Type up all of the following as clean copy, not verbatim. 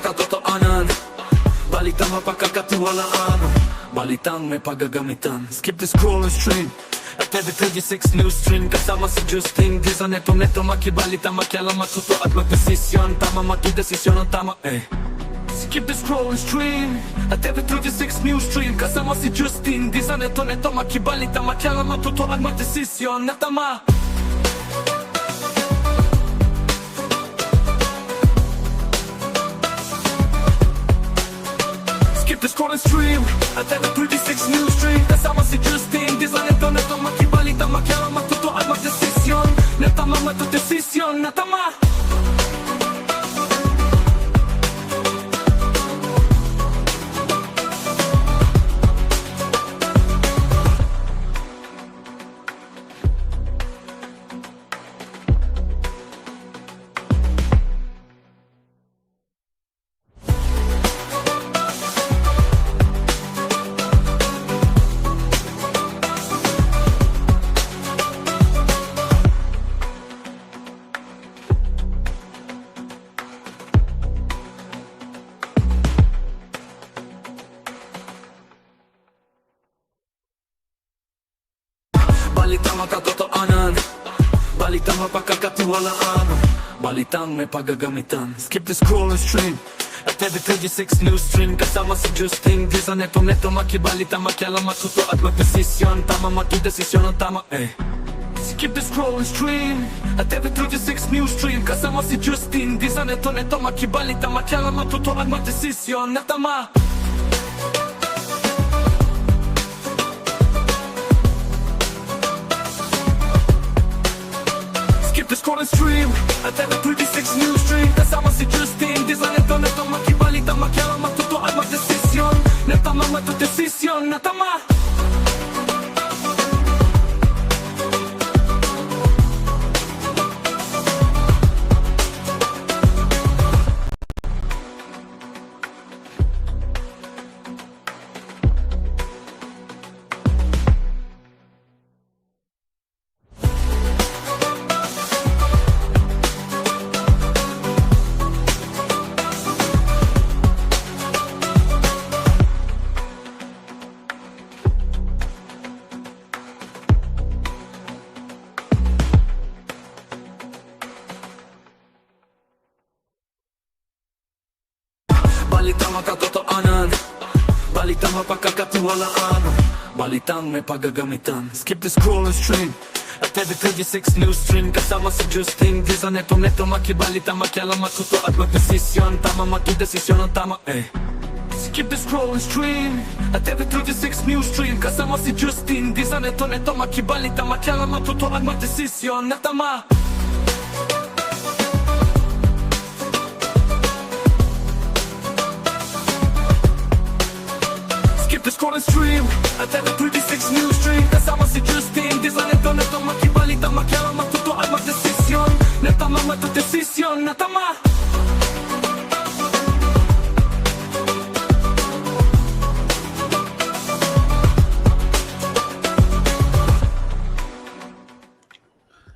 katotohanan, balitang mapagkakatiwalaan, balitang may paggagamitan. Skip the scroll and stream at every 36 news stream. Kasama si Justin Dizon, neto makibalita, makialam, matuto at magdesisyon. Tama, magdesisyon ang tama, Skip the scroll and stream at every 36 news stream. Kasama si Justin Dizon, neto makibalita, makialam, matuto at magdesisyon na tama. The scroll and stream at every 36 news stream. Kasama si Justin Dizon, neto makibalita, makialam, matuto at magdesisyon na tama, magdesisyon na tama. Balitang makatotohanan, balitang mapagkakatiwalaan, balitang may paggagamitan. Skip the scroll and stream at every 36 news stream. Kasama si Justin Dizon, neto makibalita, makialam, matuto at magdesisyon. Tama, magdesisyon ang tama, Skip the scroll and stream at every 36 news stream. Kasama si Justin Dizon, neto makibalita, makialam, matuto at magdesisyon na tama. The scroll and stream at every 36 news stream. Kasama si Justin Dizon, neto makibalita, makialam, matuto at magdesisyon na tama, magdesisyon na tama. Balitang makatotohanan, balitang mapagkakatiwalaan, balitang may paggagamitan. Skip the scroll and stream at every 36 news stream. Kasama si Justin Dizon, neto makibalita, makialam, matuto at magdesisyon. Tama, magdesisyon ang tama, Skip the scroll and stream at every 36 news stream. Kasama si Justin Dizon, neto makibalita, makialam, matuto at magdesisyon na tama. The scroll and stream at every 36 news stream. Kasama si Justin Dizon, neto makibalita, makialam, matuto at magdesisyon na tama, magdesisyon na tama.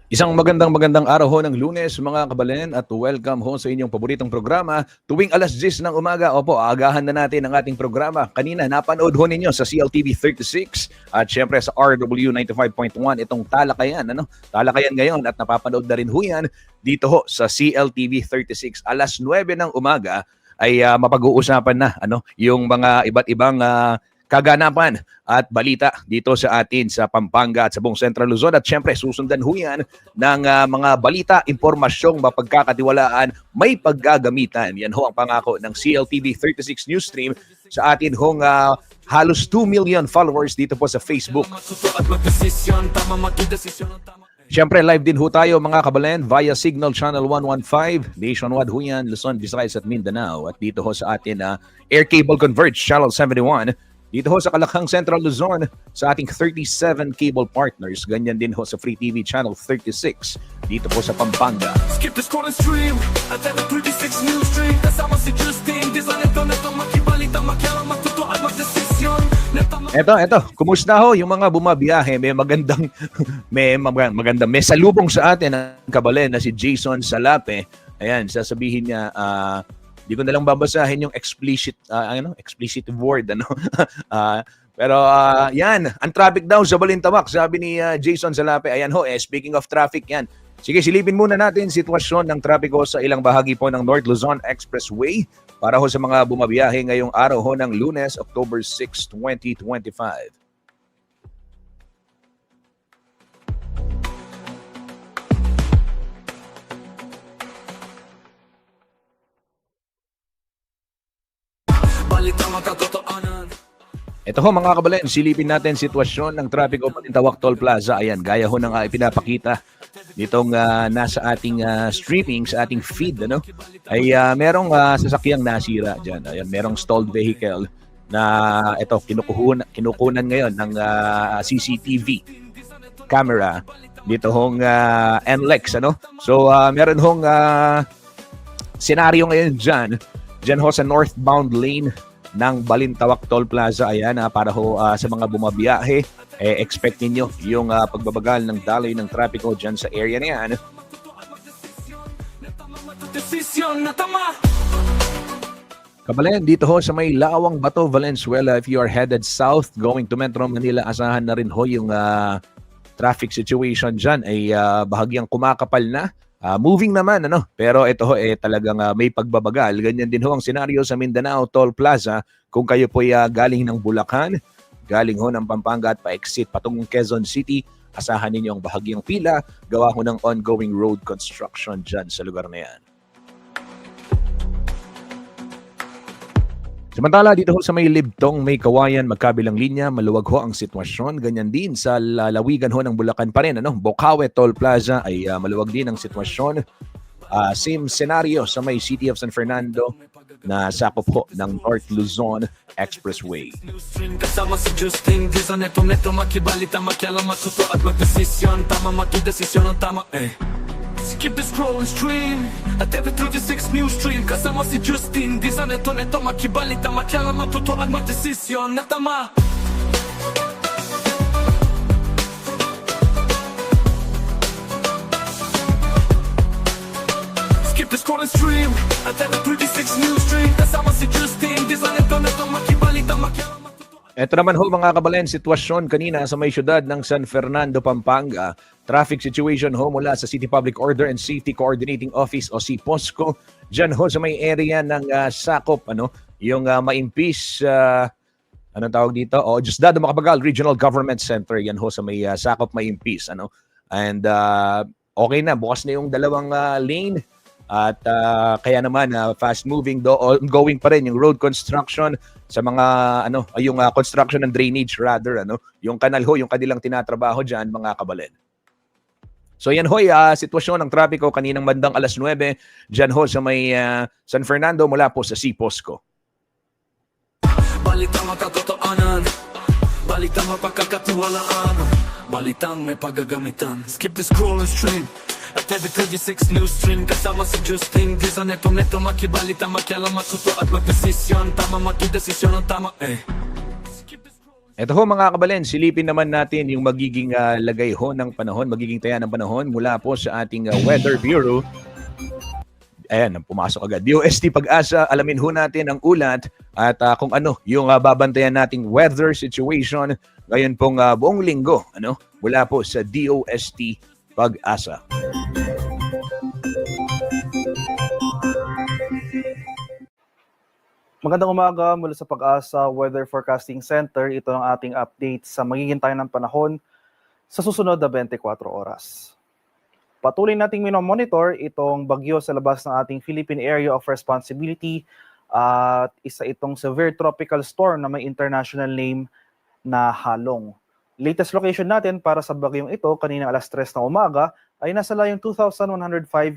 Isang magandang araw ho ng Lunes mga kabalen at welcome ho sa inyong paboritong programa tuwing alas 10 ng umaga. Opo, aagahan na natin ang ating programa. Kanina napanood ho ninyo sa CLTV 36 at syempre sa RW 95.1 itong talakayan. Talakayan ngayon at napapanood na rin ho yan dito ho sa CLTV 36. Alas 9 ng umaga ay mapag-uusapan na yung mga iba't ibang kaganapan at balita dito sa atin sa Pampanga at sa buong Central Luzon. At syempre, susundan ho yan ng mga balita, impormasyong mapagkakatiwalaan, may paggagamitan. Yan ho ang pangako ng CLTV 36 News Stream sa atin hong halos 2 million followers dito po sa Facebook. Siyempre, live din ho tayo mga kabalen via Signal Channel 115, nationwide ho yan, Luzon, Visayas at Mindanao. At dito ho sa atin, Air Cable Converge Channel 71, dito ho sa Kalakhang Central Luzon sa ating 37 cable partners. Ganyan din ho sa Free TV Channel 36 dito po sa Pampanga. Skip the scroll and stream at every 36 news stream. Kasama si Justin Dizon, neto makibalita, makialam, matuto at magdesisyon. Eto, kumusta ho yung mga bumabiyahe? May salubong sa atin ang kabalen na si Jason Salape. Ayan, sasabihin niya, Di ko na lang babasahin yung explicit word, ano. Pero yan, ang traffic daw sa Balintawak, sabi ni Jason Salape. Ayan ho, speaking of traffic yan. Sige, silipin muna natin sitwasyon ng trapiko sa ilang bahagi po ng North Luzon Expressway para ho sa mga bumabiyahe ngayong araw ho ng Lunes, October 6, 2025. Balitang makatotohanan. Ito ho mga kabalen, silipin natin sitwasyon ng trapiko Balintawak Toll Plaza. Ayan, gaya ho ng ipinapakita nitong nasa ating streaming, sa ating feed, ano, ay merong sasakyang nasira dyan. Ayan, merong stalled vehicle na ito, kinukunan ngayon ng CCTV camera dito hong NLEX, ano. So, meron hong senaryo ngayon dyan ho sa northbound lane ng Balintawak Toll Plaza. Ayan, para ho sa mga bumabiyahe, expect ninyo yung pagbabagal ng daloy ng trapiko dyan sa area na yan. Kabalen, dito ho sa may Lawang Bato, Valenzuela, if you are headed south going to Metro Manila, asahan na rin ho yung traffic situation dyan ay bahagyang kumakapal na. Moving naman, ano, pero ito ho talagang may pagbabagal. Ganyan din ho ang senaryo sa Mindanao Toll Plaza kung kayo po galing ng Bulacan, galing ho ng Pampanga at pa-exit patungong Quezon City. Asahan ninyo ang bahagyang pila, gawa ho ng ongoing road construction dyan sa lugar na yan. Samantala, dito ho sa may Libtong, may Kawayan, magkabilang linya, maluwag ho ang sitwasyon. Ganyan din sa lalawigan ho ng Bulacan pa rin. Ano? Bocaue Toll Plaza ay maluwag din ang sitwasyon. Same scenario sa may City of San Fernando na sakop ho ng North Luzon Expressway. Kasama si Justin, di sa neto makibalita, makialam, matuto at magdesisyon. Tama, makidesisyon ang tama, Skip the scroll and stream at every 36 news stream. Kasama si Justin, di sa neto makibalita, makialam, matuto at magdesisyon na tama. Skip the scroll and stream at every 36 news stream. Kasama si Justin, di sa neto makibalita, makialam. Ito naman ho mga kabalen, sitwasyon kanina sa may syudad ng San Fernando, Pampanga. Traffic situation ho mula sa City Public Order and Safety Coordinating Office o CPOSCO. Diyan ho sa may area ng sakop, ano, yung Maimpis, anong tawag dito? Diosdado Macapagal Regional Government Center. Yan ho sa may sakop Maimpis, ano. And okay na, bukas na yung dalawang lane. At kaya naman fast moving ongoing pa rin yung road construction sa mga yung construction ng drainage rather, ano, yung kanal ho, yung kanilang tinatrabaho diyan mga kabalen. So yan ho, sitwasyon ng trapiko kaninang bandang 9:00 diyan ho sa may San Fernando mula po sa CPOSCO. Balitang makatotohanan, balitang mapagkakatiwalaan, balitang may paggagamitan. Skip the scroll and stream at every 36 news stream. Kasama si Justin, di sa neto makibalita, makialam, matuto at magdesisyon. Tama, makidesisyon ang tama, Ito ho mga kabalen, silipin naman natin yung magiging lagay ho ng panahon, magiging taya ng panahon mula po sa ating Weather Bureau. Ayan, pumasok agad. DOST Pag-asa, alamin ho natin ang ulat at kung ano yung babantayan nating weather situation ngayon pong buong linggo, ano, mula po sa DOST Pag-asa. Magandang umaga mula sa Pag-asa Weather Forecasting Center. Ito ang ating update sa magiging tayo ng panahon sa susunod na 24 oras. Patuloy nating minomonitor itong bagyo sa labas ng ating Philippine Area of Responsibility at isa itong severe tropical storm na may international name na Halong. Latest location natin para sa bagyong ito kanina alas 3 ng umaga ay nasa layong 2,105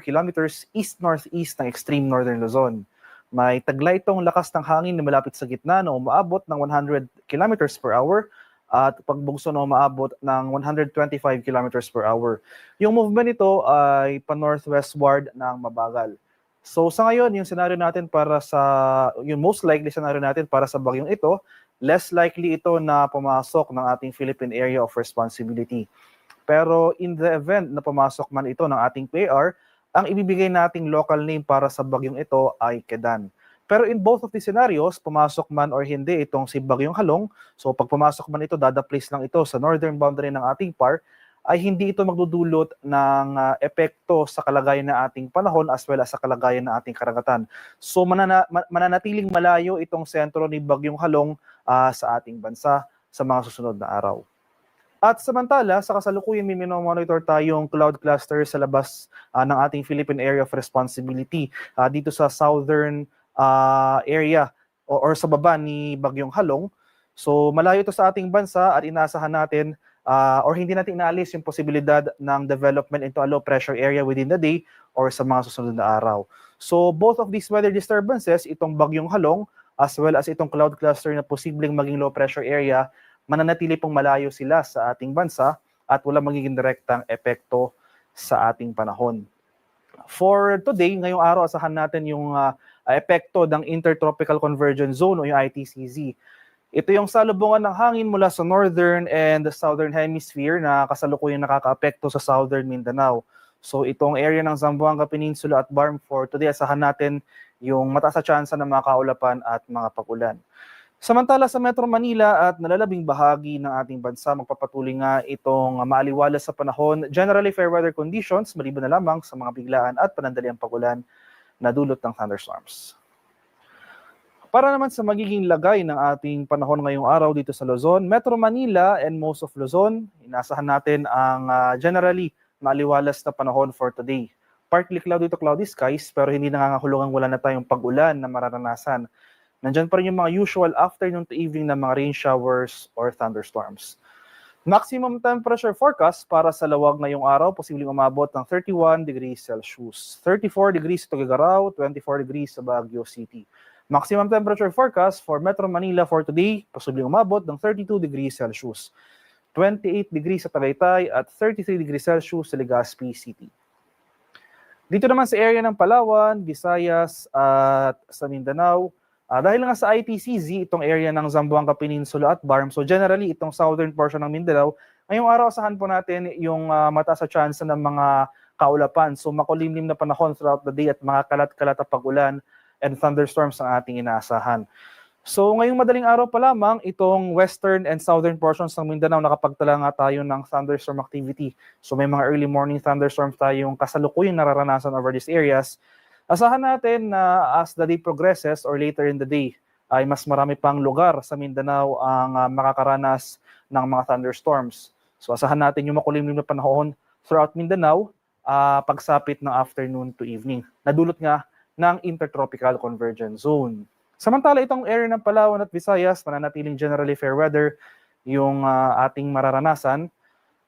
kilometers east-northeast ng extreme northern Luzon. May taglay itong lakas ng hangin na malapit sa gitna na umaabot ng 100 kilometers per hour at pagbugso na umaabot ng 125 kilometers per hour. Yung movement nito ay pa-northwestward ng mabagal. So sa ngayon, yung scenario natin para sa, yung most likely scenario natin para sa bagyong ito, less likely ito na pumasok ng ating Philippine Area of Responsibility. Pero in the event na pumasok man ito ng ating PAR, ang ibibigay nating local name para sa bagyong ito ay Kedan. Pero in both of these scenarios, pumasok man or hindi itong si Bagyong Halong, so pag pumasok man ito, dadaplace lang ito sa northern boundary ng ating PAR, ay hindi ito magdudulot ng epekto sa kalagayan ng ating panahon as well as sa kalagayan ng ating karagatan. So mananatiling malayo itong sentro ni Bagyong Halong sa ating bansa sa mga susunod na araw. At samantala, sa kasalukuyan may minomonitor tayong cloud cluster sa labas ng ating Philippine Area of Responsibility dito sa southern area or sa baba ni Bagyong Halong. So malayo ito sa ating bansa at inaasahan natin or hindi natin inaalis yung posibilidad ng development into a low pressure area within the day or sa mga susunod na araw. So both of these weather disturbances, itong Bagyong Halong as well as itong cloud cluster na posibleng maging low pressure area, mananatili pong malayo sila sa ating bansa at wala magiging direktang epekto sa ating panahon. For today, ngayong araw, asahan natin yung epekto ng Intertropical Convergence Zone o yung ITCZ. Ito yung salubungan ng hangin mula sa northern and southern hemisphere na kasalukuyang nakakaapekto sa southern Mindanao. So itong area ng Zamboanga Peninsula at Barm for today, asahan natin yung mataas na tsansa ng mga kaulapan at mga pag-ulan. Samantala sa Metro Manila at nalalabing bahagi ng ating bansa, magpapatuloy nga itong maaliwalas sa panahon. Generally fair weather conditions, maliban na lamang sa mga biglaan at panandaliang pag-ulan na dulot ng thunderstorms. Para naman sa magiging lagay ng ating panahon ngayong araw dito sa Luzon, Metro Manila and most of Luzon, inasahan natin ang generally maaliwalas na panahon for today. Partly cloudy to cloudy skies, pero hindi nangangahulugang wala na tayong pag-ulan na mararanasan. Nandyan pa rin yung mga usual afternoon to evening na mga rain showers or thunderstorms. Maximum temperature forecast para sa Lawag ngayong araw, posibleng umabot ng 31 degrees Celsius. 34 degrees sa Tuguegarao, 24 degrees sa Baguio City. Maximum temperature forecast for Metro Manila for today, posibleng umabot ng 32 degrees Celsius. 28 degrees sa Tagaytay at 33 degrees Celsius sa Legazpi City. Dito naman sa area ng Palawan, Visayas at sa Mindanao, dahil nga sa ITCZ, itong area ng Zamboanga Peninsula at Barm, so generally itong southern portion ng Mindanao, ngayong araw asahan po natin yung mataas na chance ng mga kaulapan. So makulimlim na panahon throughout the day at mga kalat-kalat na pag-ulan and thunderstorms ang ating inaasahan. So ngayong madaling araw pa lamang, itong western and southern portions ng Mindanao nakapagtala nga tayo ng thunderstorm activity. So may mga early morning thunderstorms tayong kasalukuyang nararanasan over these areas. Asahan natin na as the day progresses or later in the day, ay mas marami pang lugar sa Mindanao ang makakaranas ng mga thunderstorms. So asahan natin yung makulimlim na panahon throughout Mindanao pagsapit ng afternoon to evening. Nadulot nga ng Intertropical Convergence Zone. Samantala itong area ng Palawan at Visayas, mananatiling generally fair weather yung ating mararanasan.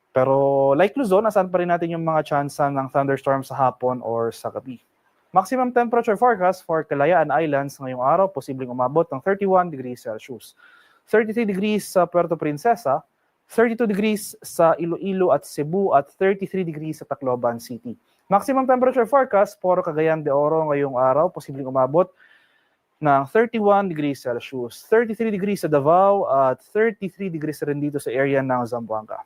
Pero like Luzon, asahan pa rin natin yung mga tsansa ng thunderstorms sa hapon or sa gabi. Maximum temperature forecast for Kalayaan Islands ngayong araw, posibleng umabot ng 31 degrees Celsius. 33 degrees sa Puerto Princesa, 32 degrees sa Iloilo at Cebu at 33 degrees sa Tacloban City. Maximum temperature forecast for Cagayan de Oro ngayong araw, posibleng umabot ng 31 degrees Celsius. 33 degrees sa Davao at 33 degrees rin dito sa area ng Zamboanga.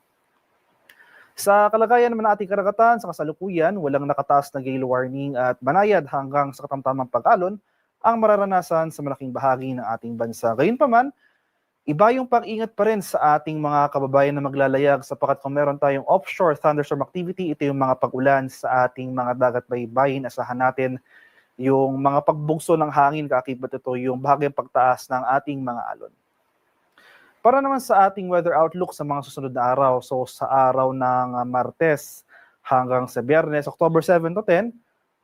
Sa kalagayan naman ng ating karagatan, sa kasalukuyan, walang nakataas na gale warning at banayad hanggang sa katamtamang pag-alon ang mararanasan sa malaking bahagi ng ating bansa. Gayunpaman, iba yung pag-ingat pa rin sa ating mga kababayan na maglalayag sapagkat kung meron tayong offshore thunderstorm activity, ito yung mga pag-ulan sa ating mga dagat baybayin. Asahan natin yung mga pagbugso ng hangin, kakibat ito yung bahagyang pagtaas ng ating mga alon. Para naman sa ating weather outlook sa mga susunod na araw, so sa araw ng Martes hanggang sa Biyernes, October 7 to 10,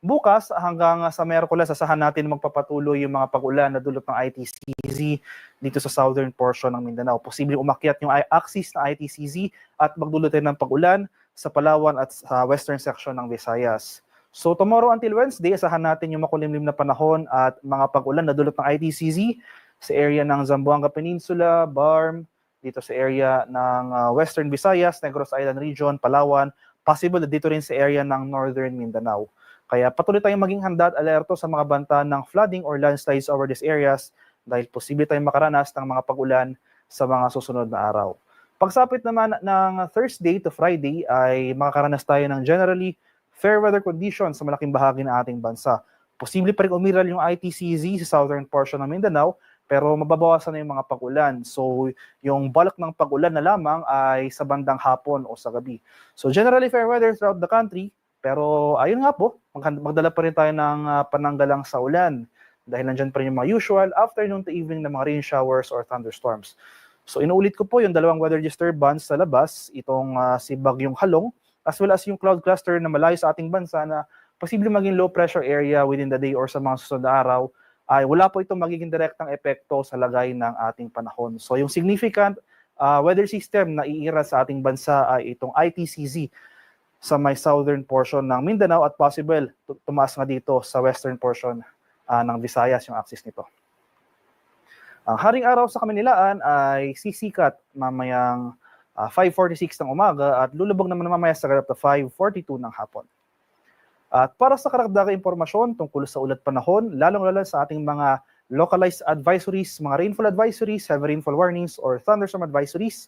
bukas hanggang sa Miyerkules, asahan natin magpapatuloy yung mga pag-ulan na dulot ng ITCZ dito sa southern portion ng Mindanao. Posibleng umakyat yung axis ng ITCZ at magdulot ng pag-ulan sa Palawan at sa western section ng Visayas. So tomorrow until Wednesday, asahan natin yung makulimlim na panahon at mga pag-ulan na dulot ng ITCZ sa area ng Zamboanga Peninsula, Barm, dito sa area ng Western Visayas, Negros Island Region, Palawan, possible na dito rin sa area ng Northern Mindanao. Kaya patuloy tayong maging handa at alerto sa mga banta ng flooding or landslides over these areas dahil posible tayong makaranas ng mga pag-ulan sa mga susunod na araw. Pagsapit naman ng Thursday to Friday ay makakaranas tayo ng generally fair weather conditions sa malaking bahagi ng ating bansa. Posible pa rin umiral yung ITCZ sa southern portion ng Mindanao, pero mababawasan na yung mga pag-ulan. So, yung bulk ng pag-ulan na lamang ay sa bandang hapon o sa gabi. So, generally fair weather throughout the country, pero ayun nga po, magdala pa rin tayo ng pananggalang sa ulan dahil nandyan pa rin yung mga usual afternoon to evening na mga rain showers or thunderstorms. So, inuulit ko po yung dalawang weather disturbance sa labas, itong si Bagyong Halong, as well as yung cloud cluster na malayo sa ating bansa na posible maging low pressure area within the day or sa mga susunod na araw, ay wala po itong magiging direktang epekto sa lagay ng ating panahon. So yung significant weather system na iira sa ating bansa ay itong ITCZ sa may southern portion ng Mindanao at possible tumaas nga dito sa western portion ng Visayas yung axis nito. Ang haring araw sa Kamunilaan ay sisikat mamayang 5:46 ng umaga at lulubog naman mamaya sa ganap na 5:42 ng hapon. At para sa karagdagang impormasyon tungkol sa ulat panahon, lalong-lalo sa ating mga localized advisories, mga rainfall advisories, heavy rainfall warnings, or thunderstorm advisories,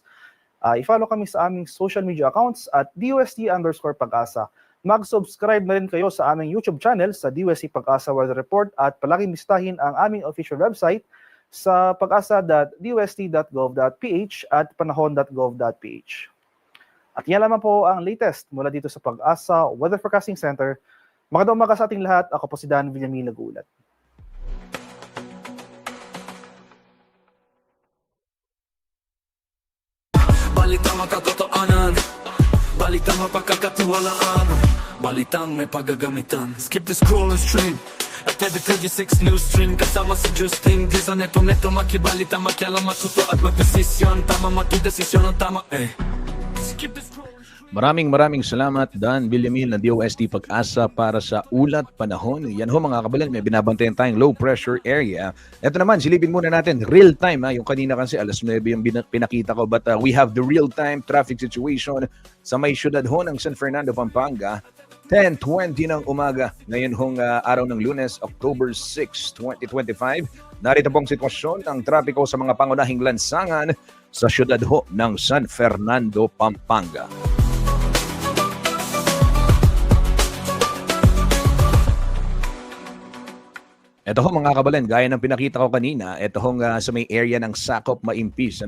i-follow kami sa aming social media accounts at DUST_Pag-asa. Mag-subscribe na rin kayo sa aming YouTube channel sa DUST Pag-asa Weather Report at palaging bistahin ang aming official website sa pag-asa.dust.gov.ph at panahon.gov.ph. At yan lamang po ang latest mula dito sa Pag-asa Weather Forecasting Center. Magandang umaga sa ating lahat. Ako po si Dan Villamin Nagulat. Balitang makatotohanan, balitang mapagkakatiwalaan, balitang may paggagamitan. Skip the scroll and stream at every 36 news stream. Kasama si Justin Gisa neto makibalita, makialam, matuto at magdesisyon. Tama matudesisyon ang tama Skip the scroll. Maraming salamat, Dan Villamil ng DOST Pag-asa para sa ulat panahon. Yan ho mga kabalan, may binabantayan tayong low pressure area. Ito naman, silipin muna natin, real time. Yung kanina kasi alas 9 yung pinakita ko. But we have the real time traffic situation sa may syudad ho ng San Fernando, Pampanga. 10:20 ng umaga. Ngayon hong araw ng Lunes, October 6, 2025. Narito pong sitwasyon ng trapiko sa mga pangunahing lansangan sa syudad ho ng San Fernando, Pampanga. Ito ho mga kabalan, gaya ng pinakita ko kanina, ito hong sa may area ng Sakop Maimpis,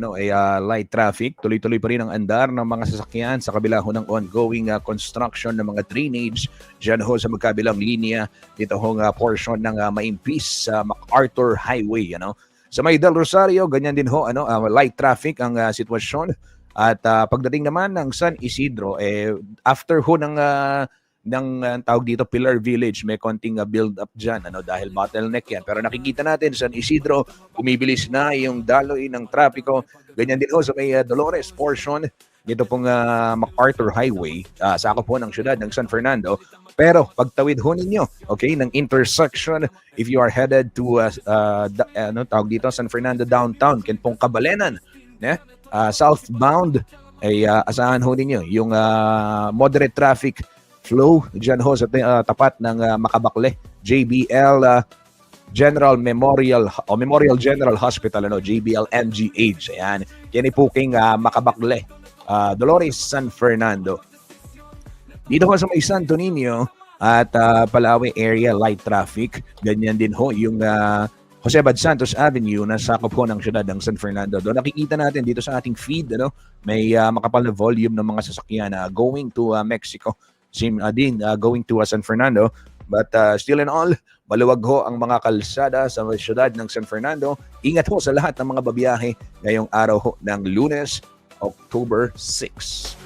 light traffic. Tuloy-tuloy pa rin ang andar ng mga sasakyan sa kabila ho ng ongoing construction ng mga drainage dyan ho sa magkabilang linya. Dito hong portion ng Maimpis sa MacArthur Highway. Sa may Del Rosario, ganyan din ho, light traffic ang sitwasyon. At pagdating naman ng San Isidro, after ho ng tawag dito Pilar Village, may konting build up dyan dahil bottleneck yan, pero nakikita natin San Isidro bumibilis na yung daloy ng trapiko. Ganyan din ho sa may Dolores portion dito pong MacArthur Highway, sakop po ng syudad ng San Fernando. Pero pagtawid ho ninyo ng intersection, if you are headed to tawag dito San Fernando downtown, ken pong Kabalenan, southbound, ay asahan ho ninyo yung moderate traffic flow dyan ho sa tapat ng Makabakle JBL General Memorial General Hospital, JBL MGH. Ayan, yan ipuking Makabakle, Dolores, San Fernando. Dito ho sa may Santo Niño at Palawe area, light traffic. Ganyan din ho yung Jose Bad Santos Avenue na sakop ho ng syudad ng San Fernando. Doon nakikita natin dito sa ating feed, may makapal na volume ng mga sasakyan going to Mexico. Din going to San Fernando, but still in all, maluwag ho ang mga kalsada sa syudad ng San Fernando. Ingat ho sa lahat ng mga babiyahe ngayong araw ho ng Lunes, October 6.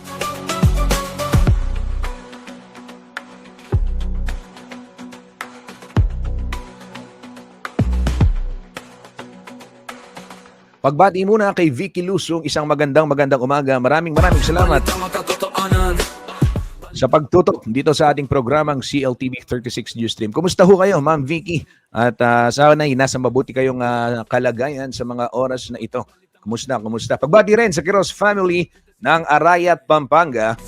Pagbati muna kay Vicky Lusong, isang magandang umaga. Maraming salamat sa pagtutok dito sa ating programang CLTV 36 Newsstream. Kumusta ho kayo, Ma'am Vicky? At sana nasa mabuti kayong kalagayan sa mga oras na ito. Kumusta? Pagbati rin sa Quiroz family ng Arayat, Pampanga.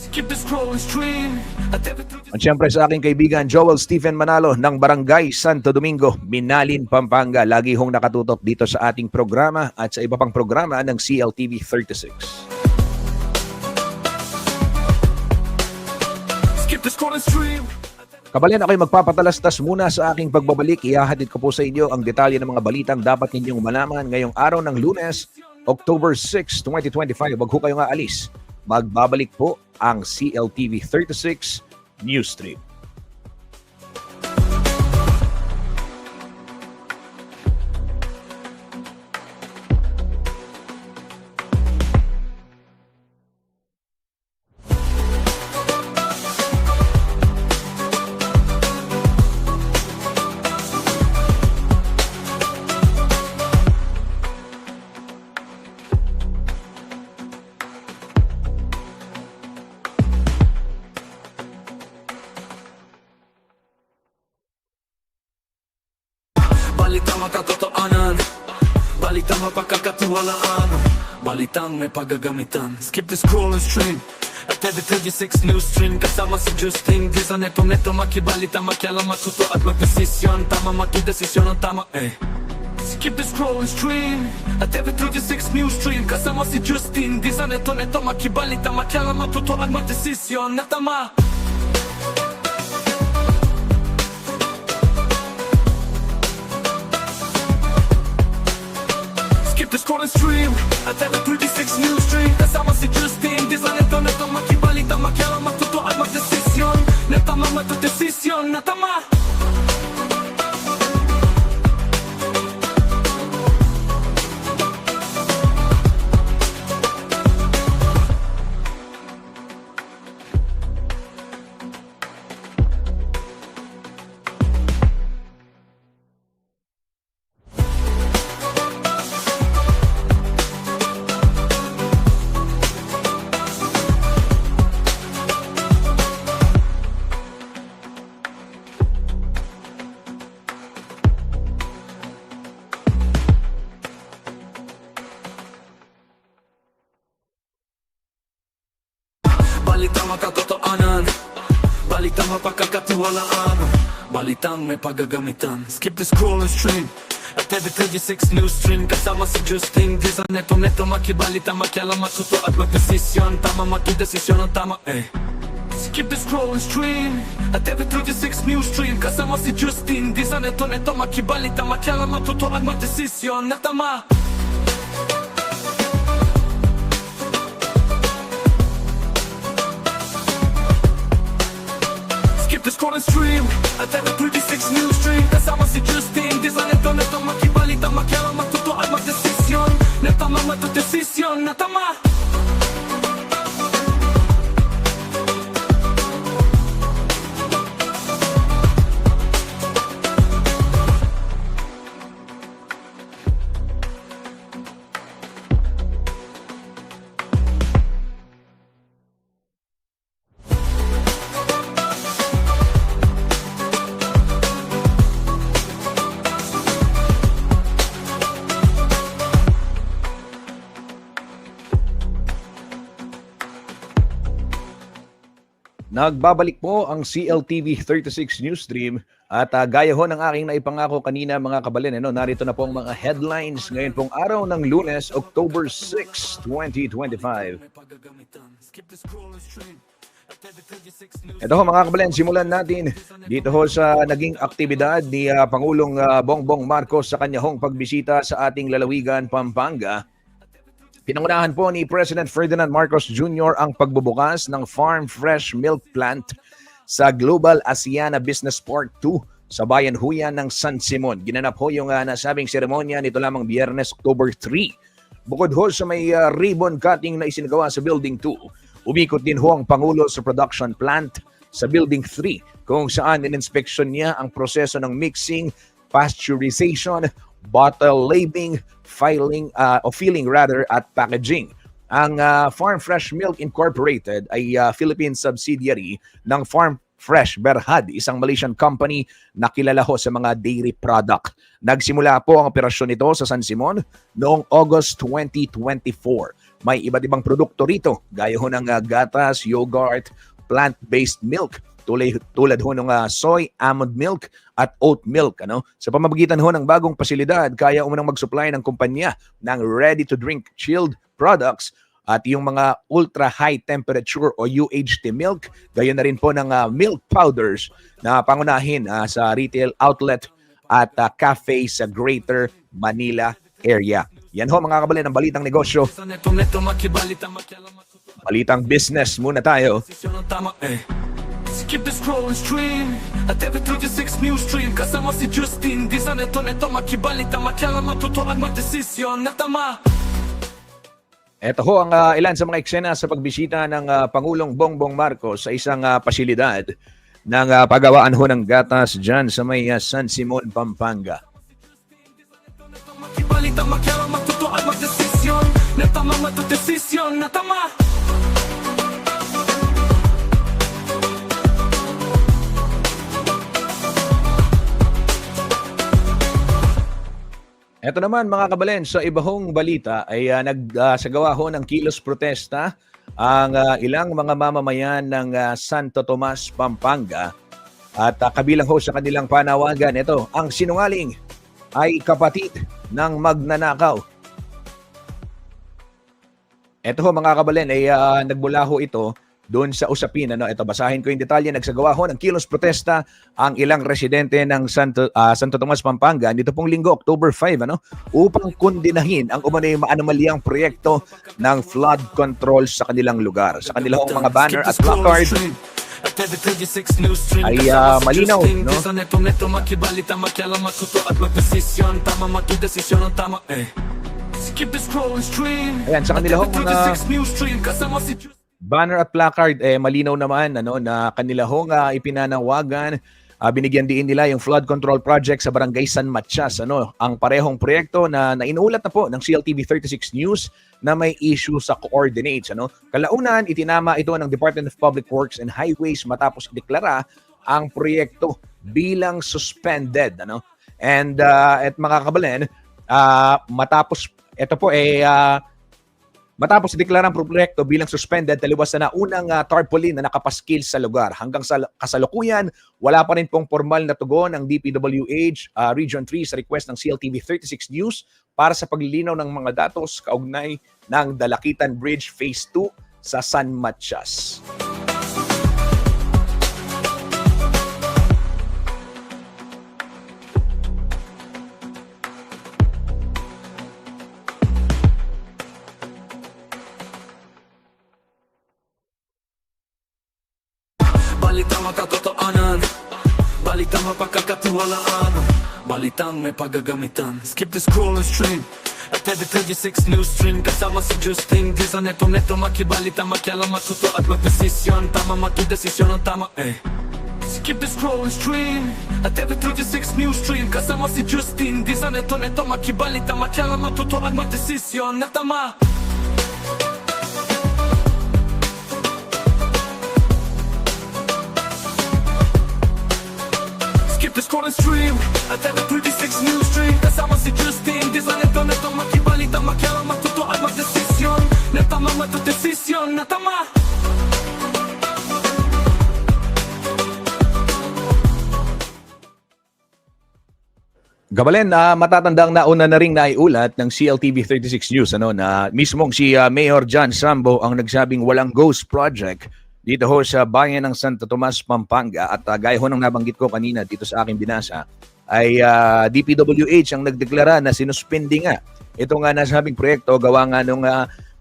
At syempre sa aking kaibigan Joel Stephen Manalo ng Barangay Santo Domingo, Binalin, Pampanga. Lagi hong nakatutok dito sa ating programa at sa iba pang programa ng CLTV 36. Kabayan, ako'y magpapatalastas muna sa aking pagbabalik. Ihahatid ko po sa inyo ang detalye ng mga balitang dapat ninyong malaman ngayong araw ng Lunes, October 6, 2025. Wag ho kayong aalis. Magbabalik po ang CLTV 36 Newsstream. Balitang makatotohanan, balitang mapagkakatiwalaan, balitang may pagagamitan. Skip the scroll and stream at TV36 News Stream. Kasama si Justin Disa, neto makibalita, makialam, matuto at magdesisyon. Tama, makidesisyon ang tama, Skip the scroll and stream at TV36 News Stream. Kasama si Justin Disa, neto makibalita, makialam, matuto at magdesisyon na tama. The scroll and stream at TV36 News Stream. Kasama si Justin Disa, neto makibalita, makialam, matuto at magdesisyon na tama, matudesisyon na tama. Balitang makatotohanan, balitang mapagkakatiwalaan, balitang may pagagamitan. Skip the scroll and stream at TV36 News Stream. Kasama si Justin Disa, neto makibalita, makialam, matuto at magdesisyon. Tama, makidesisyon ang tama, Skip the scroll and stream at TV36 News Stream. Kasama si Justin Disa, neto makibalita, makialam, matuto at magdesisyon na tama. The scroll and stream at TV36 News Stream. Kasama si Justin Disa, neto makibalita, makialam, matuto at magdesisyon na tama, matudesisyon na tama. Nagbabalik po ang CLTV 36 Newsstream at gaya ho ng aking naipangako kanina mga kabalin, narito na po ang mga headlines ngayon pong araw ng Lunes, October 6, 2025. Ito ho mga kabalin, simulan natin dito ho sa naging aktibidad ni Pangulong Bongbong Marcos sa kanyang pagbisita sa ating lalawigan, Pampanga. Pinangunahan po ni President Ferdinand Marcos Jr. ang pagbubukas ng Farm Fresh Milk Plant sa Global Asiana Business Park 2 sa Bayan Huyan ng San Simon. Ginanap ho yung nasabing seremonya nito lamang Biyernes, October 3. Bukod ho sa may ribbon cutting na isinagawa sa Building 2, umikot din ho ang Pangulo sa production plant sa Building 3 kung saan in-inspection niya ang proseso ng mixing, pasteurization, bottle labeling, filling at packaging. Ang Farm Fresh Milk Incorporated ay Philippine subsidiary ng Farm Fresh Berhad, isang Malaysian company na kilala ho sa mga dairy product. Nagsimula po ang operasyon nito sa San Simon noong August 2024. May iba't ibang produkto rito, gaya ho ng gatas, yogurt, plant-based milk, tulad ho ng soy, almond milk at oat milk. Sa pamamagitan ho ng bagong pasilidad, kaya umunang mag-supply ng kumpanya ng ready-to-drink chilled products at yung mga ultra high temperature o UHT milk, gayon na rin po ng milk powders na pangunahin sa retail outlet at cafe sa Greater Manila area. Yan ho mga kabalin ang balitang negosyo. Balitang business muna tayo. Skip the scroll and stream at TV36 news stream kasama si Justin di sa neto makibalita makialam matutuan magdesisyon na tama. Ito ho ang ilan sa mga eksena sa pagbisita ng Pangulong Bongbong Marcos sa isang pasilidad ng paggawaan ho ng gatas dyan sa may San Simon, Pampanga. Makibalita makialam matutuan magdesisyon na tama matudesisyon na tama. Ito naman mga kabalen, sa ibahong balita ay nagsagawa ho ng kilos protesta ang ilang mga mamamayan ng Santo Tomas, Pampanga. At kabilang ho sa kanilang panawagan, ito, ang sinungaling ay kapatid ng magnanakaw. Ito ho mga kabalen, ay nagmula ho ito doon sa usapin. Ito, basahin ko yung detalye. Nagsagawa ho ng kilos protesta ang ilang residente ng Santo Tomas, Pampanga dito pong linggo, October 5, upang kondinahin ang umano'y maanomaliang proyekto ng flood control sa kanilang lugar. Sa kanilang mga banner at placard ay malinaw, no? Ayan, sa kanilang mga banner at placard, malinaw naman na kanila hong ipinanawagan, binigyan din nila yung flood control project sa Barangay San Matias, ang parehong proyekto na inuulat na po ng CLTV 36 News na may issue sa coordinates. Kalaunan, itinama ito ng Department of Public Works and Highways matapos deklara ang proyekto bilang suspended. And at mga kabalen, matapos ito po matapos ideklara ang proyekto bilang suspended, taliwas na unang tarpaulin na nakapaskil sa lugar. Hanggang sa kasalukuyan, wala pa rin pong formal na tugon ng DPWH Region 3 sa request ng CLTV 36 News para sa paglilinaw ng mga datos kaugnay ng Dalakitan Bridge Phase 2 sa San Matias. Balitang makatotoanan, balitang mapagkakatiwalaan, balitang may paggagamitan. Skip the scroll and stream at TV36 news stream kasama si Justin di sa neto makibalita makialam matuto at magdesisyon tama matudesisyon ang tama. Skip the scroll and stream at TV36 news stream kasama si Justin di sa neto makibalita makialam matuto at magdesisyon na tama. Skip the scroll and stream at TV36 news stream kasama si Justin di sa neto makibalita makialam matuto at magdesisyon na tama matudesisyon na tama. Gabalen, matatandang nauna na ring naiulat ng CLTV 36 News na mismong si Mayor John Sambo ang nagsabing walang ghost project dito ho sa bayan ng Santo Tomas, Pampanga. At gaya ho ng nabanggit ko kanina dito sa aking binasa, ay DPWH ang nagdeklara na sinuspindi nga ito nga nasabing proyekto gawa nga nung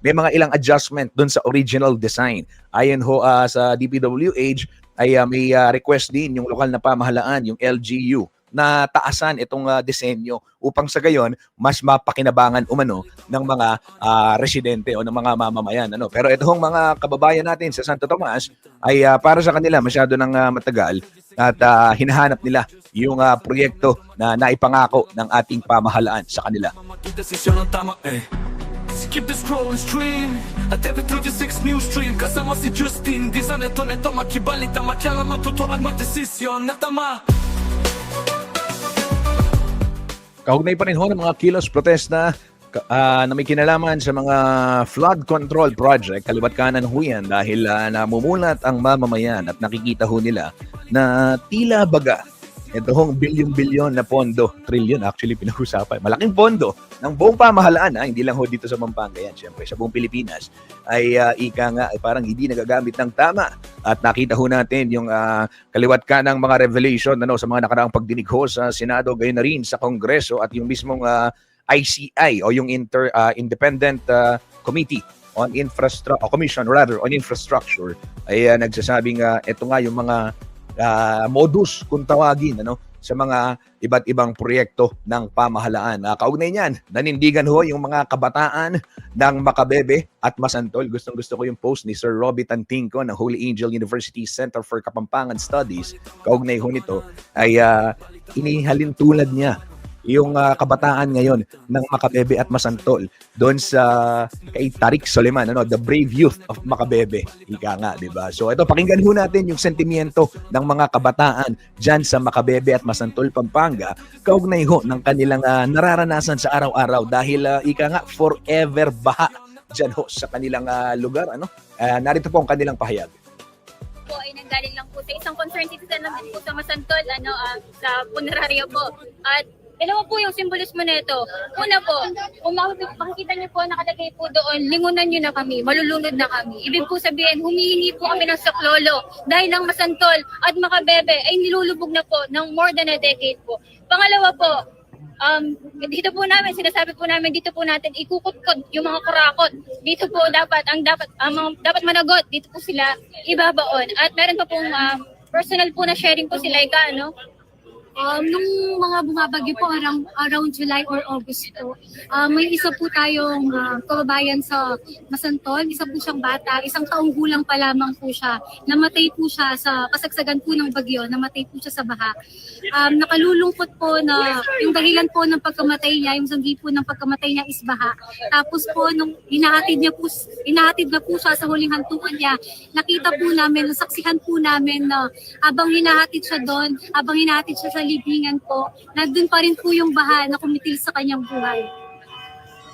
may mga ilang adjustment dun sa original design. Ayon ho sa DPWH ay may request din yung lokal na pamahalaan, yung LGU, na taasan itong disenyo upang sa gayon mas mapakinabangan umano ng mga residente o ng mga mamamayan. Pero itong mga kababayan natin sa Santo Tomas ay para sa kanila masyado nang matagal at hinahanap nila yung proyekto na naipangako ng ating pamahalaan sa kanila. Skip the scroll and stream at TV36 news stream kasama si Justin di sa neto makibalita makialam matuto at magdesisyon na tama. Kaugnay pa rin ho ng mga kilos protesta na may kinalaman sa mga flood control project, kaliwat kanan ho yan dahil namumulat ang mamamayan at nakikita ho nila na tila baga ito hong bilyon-bilyon na pondo, trillion actually pinag-usapan. Malaking pondo ng buong pamahalaan, hindi lang ho dito sa Pampanga yan, syempre sa buong Pilipinas, ay ika nga, ay parang hindi nagagamit ng tama. At nakita ho natin yung kaliwat ka ng mga revelation sa mga nakaraang pagdinig ho sa Senado, gayon na rin sa Kongreso at yung mismong ICI o yung Independent Committee on Commission on Infrastructure ay nagsasabing ito nga yung mga modus kung tawagin sa mga iba't ibang proyekto ng pamahalaan. Kaugnay niyan, nanindigan ho yung mga kabataan ng Macabebe at Masantol. Gustong-gusto ko yung post ni Sir Robbie Tantingco ng Holy Angel University Center for Kapampangan Studies. Kaugnay ho nito ay inihalin tulad niya yung kabataan ngayon ng Macabebe at Masantol doon sa kay Tariq Soleman, the brave youth of Macabebe. Ika nga, di ba? So ito, pakinggan ho natin yung sentimiento ng mga kabataan dyan sa Macabebe at Masantol, Pampanga, kaugnay ho ng kanilang nararanasan sa araw-araw dahil ika nga, forever baha dyan ho sa kanilang lugar. Narito po ang kanilang pahayag. Po ay nanggaling lang po sa isang concerned citizen lang din po sa Masantol, sa punerarya po. At dalawa po yung simbolismo nito. Una po, kung makikita niyo po, nakalagay po doon, lingunan niyo na kami, malulunod na kami. Ibig po sabihin, humihingi po kami ng saklolo dahil ang Masantol at Macabebe ay nilulubog na po ng more than a decade po. Pangalawa po, dito po namin, sinasabi po namin, dito po natin ikukutkod yung mga kurakot. Dito po dapat managot, dito po sila ibabaon. At meron pa pong personal po na sharing po sila, nung mga bumabagyo po around July or August po, may isa po tayong kababayan sa Masantol, isa po siyang bata, isang taong gulang pa lamang po siya. Namatay po siya sa kasagsagan po ng bagyo, namatay po siya sa baha. Nakalulungkot po na yung dahilan po ng pagkamatay niya, yung sanggi po ng pagkamatay niya is baha. Tapos po, nung inahatid na po siya sa huling hantungan niya, nakita po namin, nasaksihan po namin na habang hinahatid siya doon, habang hinahatid siya sa libingan po, nandun pa rin po yung baha na kumitil sa kanyang buhay.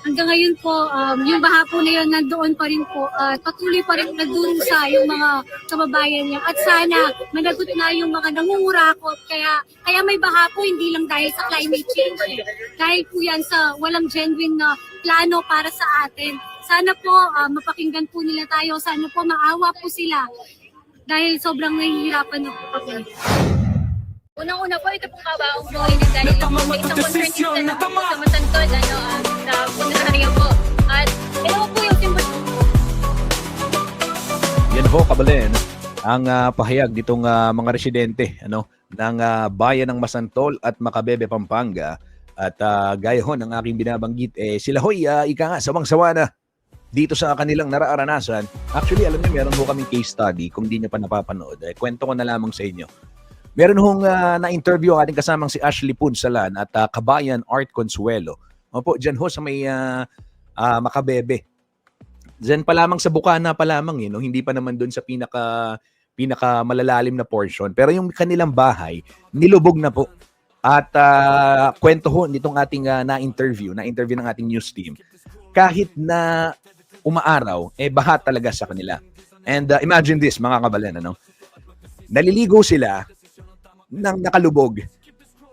Hanggang ngayon po, yung baha po na yun nandoon pa rin po, patuloy pa rin nagdurusa yung mga kababayan niya. At sana managot na yung mga nangungurakot. Kaya may baha po hindi lang dahil sa climate change. Dahil po yan sa walang genuine na plano para sa atin. Sana po mapakinggan po nila tayo. Sana po maawa po sila. Dahil sobrang nahihirapan na po kami. Unang-una po, ito pong kabaong po ay nanggaling lang po sa isang concerned citizen lang po sa Masantol, sa punerarya po. At dalawa po yung simbolismo. Yan ho, kabalen, ang pahayag nitong mga residente ng bayan ng Masantol at Macabebe, Pampanga. At gaya ho ng aking binabanggit, sila ho'y ika nga, sawang-sawa na dito sa kanilang nararanasan. Actually, alam niyo, meron ho kaming case study. Kung di niyo pa napapanood, kwento ko na lamang sa inyo. Meron hong na-interview ang ating kasamang si Ashley Punsalan at Kabayan Art Consuelo. Opo, dyan ho sa may Macabebe. Dyan pa lamang sa Bukana pa lamang, hindi pa naman doon sa pinaka malalalim na portion. Pero yung kanilang bahay, nilubog na po. At kwento ho nitong ating na-interview ng ating news team. Kahit na umaaraw, baha talaga sa kanila. And imagine this, mga kabalen, naliligo sila nang nakalubog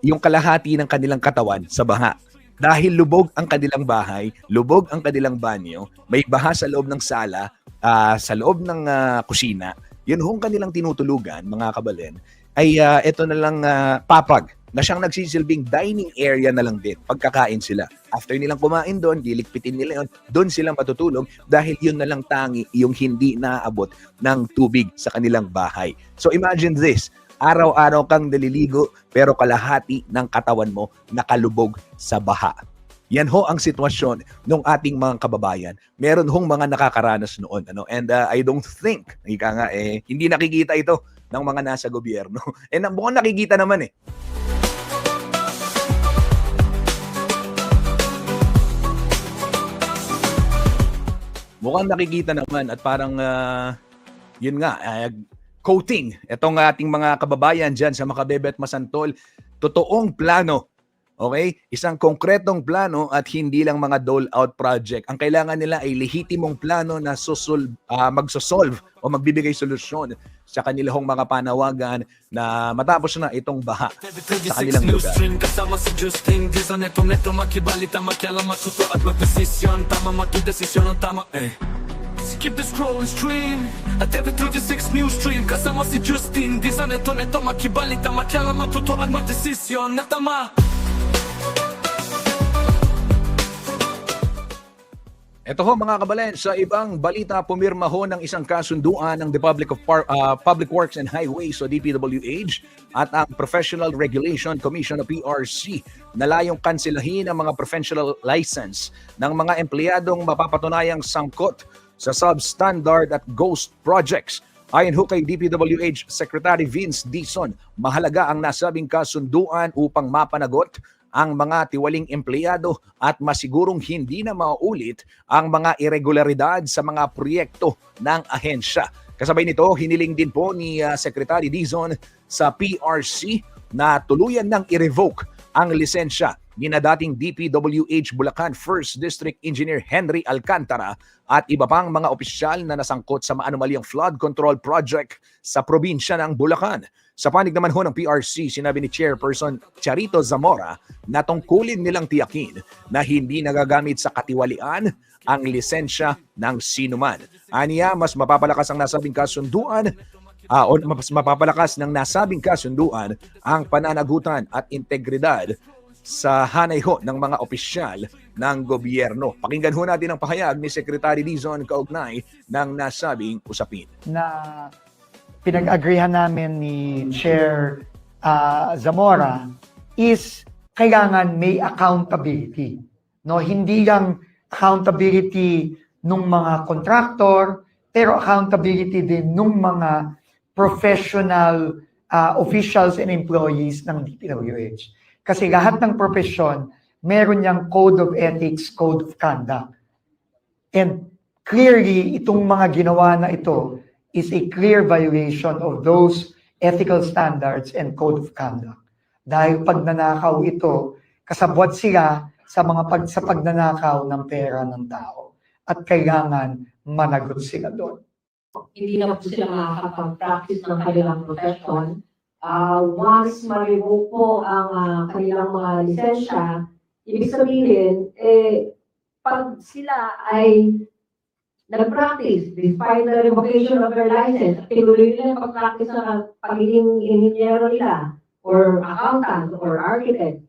yung kalahati ng kanilang katawan sa baha. Dahil lubog ang kanilang bahay, lubog ang kanilang banyo, may baha sa loob ng sala, sa loob ng kusina, yun hong kanilang tinutulugan, mga kabalen, ay ito na lang papag na siyang nagsisilbing dining area na lang din pagkakain sila. After nilang kumain doon, dilikpitin nila yun, doon sila matutulog dahil yun na lang tangi yung hindi naaabot ng tubig sa kanilang bahay. So imagine this, araw-araw kang naliligo pero kalahati ng katawan mo nakalubog sa baha. Yan ho ang sitwasyon ng ating mga kababayan. Meron hong mga nakakaranas noon. And I don't think, hindi nakikita ito ng mga nasa gobyerno. Mukhang nakikita naman Mukhang nakikita naman at parang, yun nga, quoting itong ating mga kababayan dyan sa Macabebe at Masantol, totoong plano Okay? Isang konkretong plano at hindi lang mga dole-out project. Ang kailangan nila ay lehitimong plano na magsosolve o magbibigay solusyon sa kanilang mga panawagan na matapos na itong baha sa kanilang new lugar. stream kasama si Justin Di sa neto makibalita makialam matuto at magdesisyon Tama magdesisyon ang tama Skip the scrolling stream at every 36 new stream kasama si Justin Di sa neto makibalita makialam matuto at magdesisyon na tama. Ito ho mga kabalen, sa ibang balita, pumirma ho ng isang kasunduan ng Public Works and Highways o DPWH at ang Professional Regulation Commission o PRC na layong kansilahin ang mga professional license ng mga empleyadong mapapatunayang sangkot sa substandard at ghost projects. Ayon ho kay DPWH Secretary Vince Dizon, mahalaga ang nasabing kasunduan upang mapanagot ang mga tiwaling empleyado at masigurong hindi na maulit ang mga irregularidad sa mga proyekto ng ahensya. Kasabay nito, hiniling din po ni Secretary Dizon sa PRC na tuluyan ng i-revoke ang lisensya ni na dating DPWH Bulacan 1st District Engineer Henry Alcantara at iba pang mga opisyal na nasangkot sa maanumalyang flood control project sa probinsya ng Bulacan. Sa panig naman ho ng PRC, sinabi ni Chairperson Charito Zamora na tungkulin nilang tiyakin na hindi nagagamit sa katiwalian ang lisensya ng sinuman. Aniya, mas mapapalakas ang nasabing kasunduan mas mapapalakas ng nasabing kasunduan ang pananagutan at integridad sa hanay ho ng mga opisyal ng gobyerno. Pakinggan ho natin ang pahayag ni Secretary Dizon kaugnay ng nasabing usapin. Na pinag-agreehan namin ni Chair Zamora is kailangan may accountability. No, hindi lang accountability nung mga contractor, pero accountability din nung mga professional officials and employees ng DPWH. Kasi lahat ng profesyon, meron niyang code of ethics, code of conduct. And clearly, itong mga ginawa na ito is a clear violation of those ethical standards and code of conduct. Dahil pagnanakaw ito, kasabwat sila sa pagnanakaw ng pera ng tao. At kailangan managot sila doon. Hindi na po sila makakapag-practice ng kanilang profession. Once ma-revoke po ang kanilang mga lisensya, ibig sabihin, pag sila ay nag-practice despite the revocation of their license, tinuloy nila yung pag-practice ng pagiging inhinyero nila, or accountant, or architect,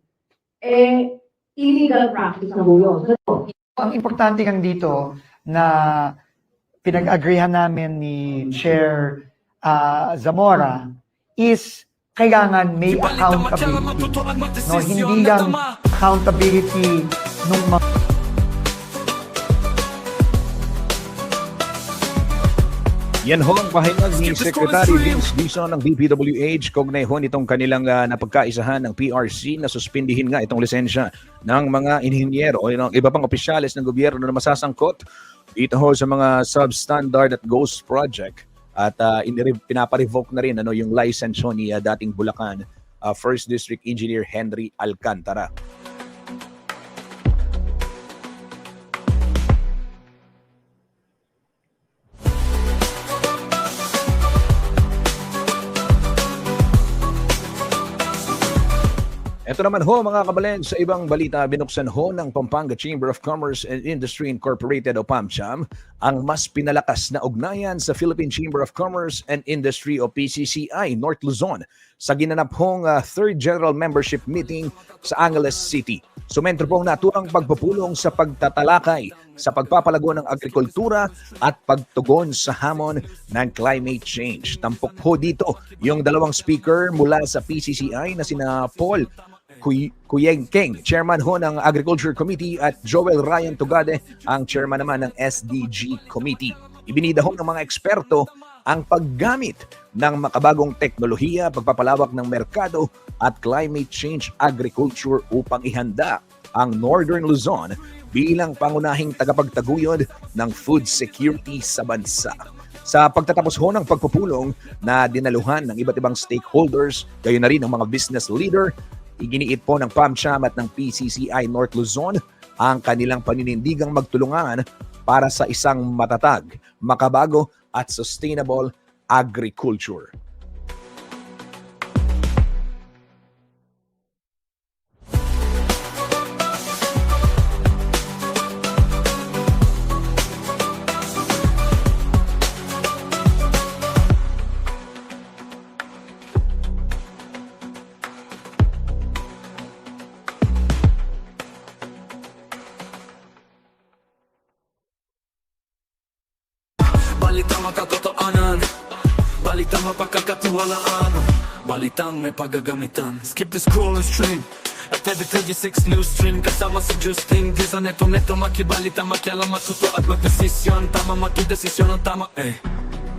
illegal practice na po yun. So, ang importante lang dito na pinag-agreehan namin ni Chair Zamora is kailangan may accountability. No, hindi lang accountability nung mga Yan ho ang pahayag ni Secretary Vince Dizon ng DPWH kaugnay ho nitong kanilang napagkaisahan ng PRC na suspindihin nga itong lisensya ng mga inhinyero o ng iba pang opisyalis ng gobyerno na masasangkot dito ho sa mga substandard at ghost project at pinapa-revoke na rin yung license ho ni dating Bulacan 1st District Engineer Henry Alcantara. Ito naman ho mga kabalen, sa ibang balita, binuksan ho ng Pampanga Chamber of Commerce and Industry Incorporated o PAMCHAM ang mas pinalakas na ugnayan sa Philippine Chamber of Commerce and Industry o PCCI North Luzon sa ginanap hong 3rd General Membership Meeting sa Angeles City. Sumentro pong naturang pagpupulong sa pagtatalakay sa pagpapalago ng agrikultura at pagtugon sa hamon ng climate change. Tampok po dito yung dalawang speaker mula sa PCCI na sina Paul Kuyengkeng, chairman ho ng Agriculture Committee, at Joel Ryan Tugade, ang chairman naman ng SDG Committee. Ibinida ho ng mga eksperto ang paggamit ng makabagong teknolohiya, pagpapalawak ng merkado at climate change agriculture upang ihanda ang Northern Luzon bilang pangunahing tagapagtaguyod ng food security sa bansa. Sa pagtatapos ho ng pagpupulong na dinaluhan ng iba't ibang stakeholders, gayon na rin ng mga business leader, Iginiit po ng PAMCHAM at ng PCCI North Luzon ang kanilang paninindigang magtulungan para sa isang matatag, makabago at sustainable agriculture. Balitang makatotohanan, balitang mapagkakatiwalaan, balitang may pagagamitan. Skip the scroll and stream at every 36 news stream. Kasama si Justin Dizon, neto makibalita, makialam, matuto at magdesisyon. Tama, makidesisyon ang tama,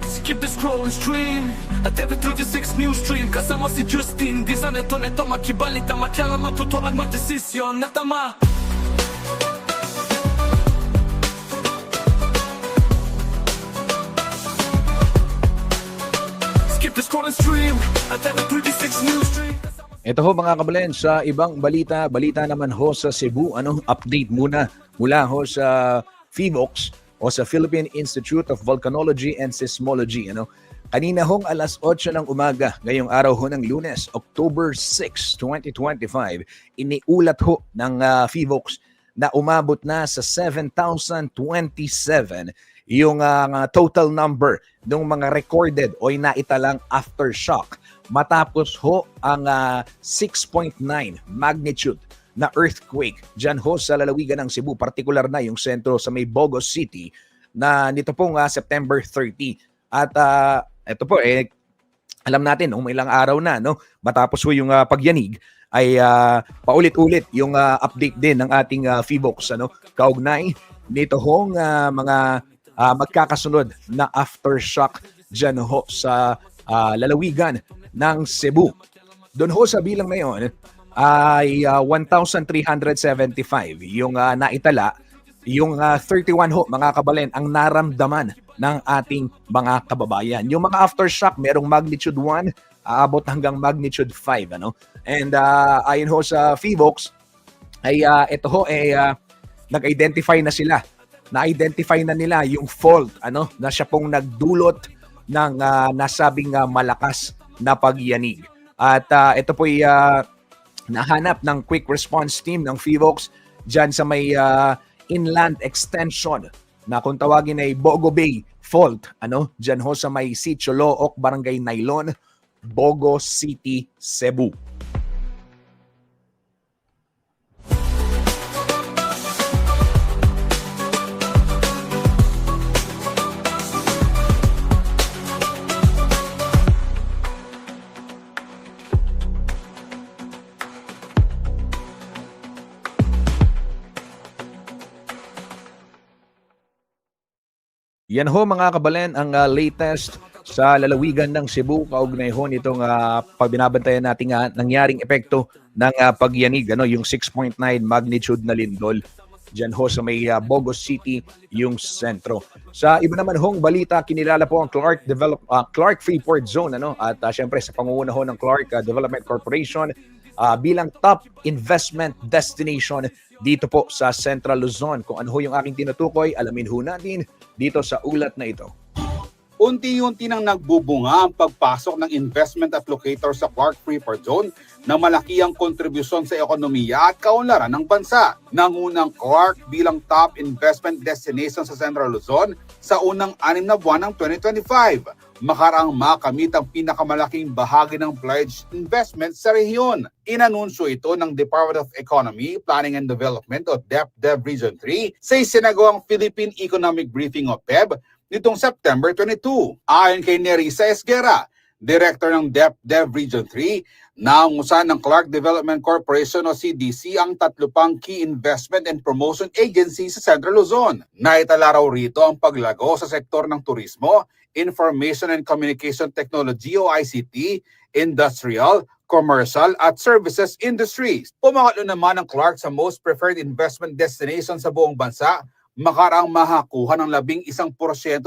Skip the scroll and stream at every 36 news stream. Kasama si Justin Dizon, neto makibalita, makialam, matuto at magdesisyon na tama. Skip the scroll and stream at every 36 news stream. Ito ho mga kabalen, sa ibang balita naman ho sa Cebu, update muna mula ho sa PHIVOLCS o sa Philippine Institute of Volcanology and Seismology. Kanina hong alas 8 ng umaga, ngayong araw ho ng Lunes, October 6, 2025, iniulat ho ng PHIVOLCS na umabot na sa 7,027 yung total number ng mga recorded o naitalang aftershock matapos ho ang 6.9 magnitude na earthquake dyan ho sa lalawigan ng Cebu, partikular na yung sentro sa may Bogos City na nito pong September 30. At ito po, alam natin, may ilang araw na, matapos ho yung pagyanig, ay paulit-ulit yung update din ng ating PHIVOLCS, kaugnay nito hong mga magkakasunod na aftershock dyan ho sa lalawigan ng Cebu. Doon ho sa bilang na yun ay 1,375 yung naitala, yung 31 ho mga kabalen ang naramdaman ng ating mga kababayan. Yung mga aftershock merong magnitude 1 aabot hanggang magnitude 5 And ayon ho sa PHIVOLCS ay ito ho nag-identify na sila. Na-identify na nila yung fault na siya pong nagdulot ng nasabing malakas na pagyanig. At ito po ay nahanap ng quick response team ng PHIVOLCS dyan sa may inland extension na kung tawagin ay Bogo Bay Fault, dyan ho sa may Sitio Looc, Barangay Nailon, Bogo City, Cebu. Yan ho mga kabalen ang latest sa lalawigan ng Cebu kaugnay ho nitong pagbinabantayan nating nangyaring epekto ng pagyanig, yung 6.9 magnitude na lindol. Diyan ho sa may Bogos City yung sentro. Sa iba naman hong balita, kinilala po ang Clark Freeport Zone at syempre sa pangunguna ho ng Clark Development Corporation bilang top investment destination dito po sa Central Luzon. Kung ano ho yung aking tinutukoy, alamin ho natin dito sa ulat na ito. Unti-unti nang nagbubunga ang pagpasok ng investment at locator sa Clark Freeport Zone na malaki ang kontribusyon sa ekonomiya at kaunlaran ng bansa. Nangunang Clark bilang top investment destination sa Central Luzon sa unang 6 na buwan ng 2025. Makaraang makamit ang pinakamalaking bahagi ng pledged investment sa rehiyon. Inanunsyo ito ng Department of Economy, Planning and Development o DepDev Region 3 sa isinagawang Philippine Economic Briefing o PEB nitong September 22. Ayon kay Nerissa Esguera, Director ng DepDev Region 3, naungusan ng Clark Development Corporation o CDC ang 3 pang key investment and promotion agency sa Central Luzon. Naitala raw rito ang paglago sa sektor ng turismo, Information and Communication Technology o ICT, Industrial, Commercial at Services Industries. Pumakalo naman ang Clark sa most preferred investment destination sa buong bansa, makaraang mahakuha ng 11%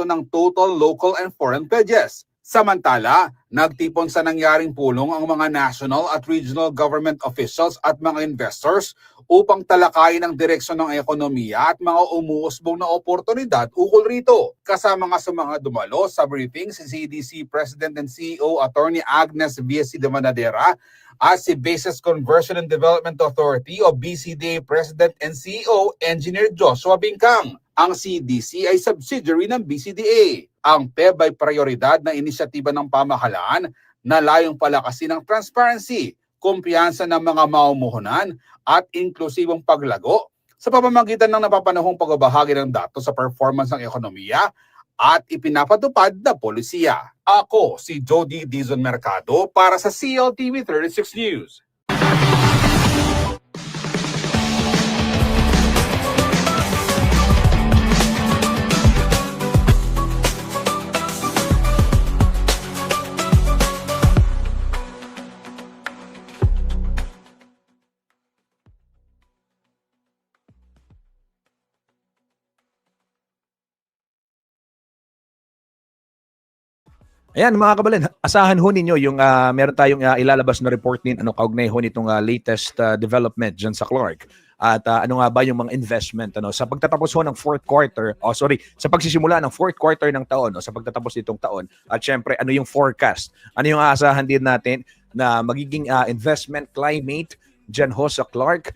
ng total local and foreign pledges. Samantala, Nagtipon sa nangyaring pulong ang mga national at regional government officials at mga investors upang talakayin ang direksyon ng ekonomiya at mga umuusbong na oportunidad ukol rito. Kasama nga sa mga dumalo sa briefing si CDC President and CEO Attorney Agnes Viesi de Manadera at si Bases Conversion and Development Authority o BCDA President and CEO Engineer Joshua Bingkang. Ang CDC ay subsidiary ng BCDA. Ang PEB ay prioridad na inisyatiba ng pamahalaan na layong palakasin ang transparency, kumpiyansa ng mga mamumuhunan at inklusibong paglago sa pamamagitan ng napapanahong pagbabahagi ng datos sa performance ng ekonomiya at ipinapatupad na polisiya. Ako si Jody Dizon Mercado para sa CLTV 36 News. Ayan mga kabalin, asahan ho ninyo yung meron tayong ilalabas na report kaugnay ho nitong latest development dyan sa Clark. At ano nga ba yung mga investment sa pagtatapos ho ng sa pagsisimula ng fourth quarter ng taon sa pagtatapos nitong taon. At syempre, ano yung forecast? Ano yung aasahan din natin na magiging investment climate dyan ho sa Clark?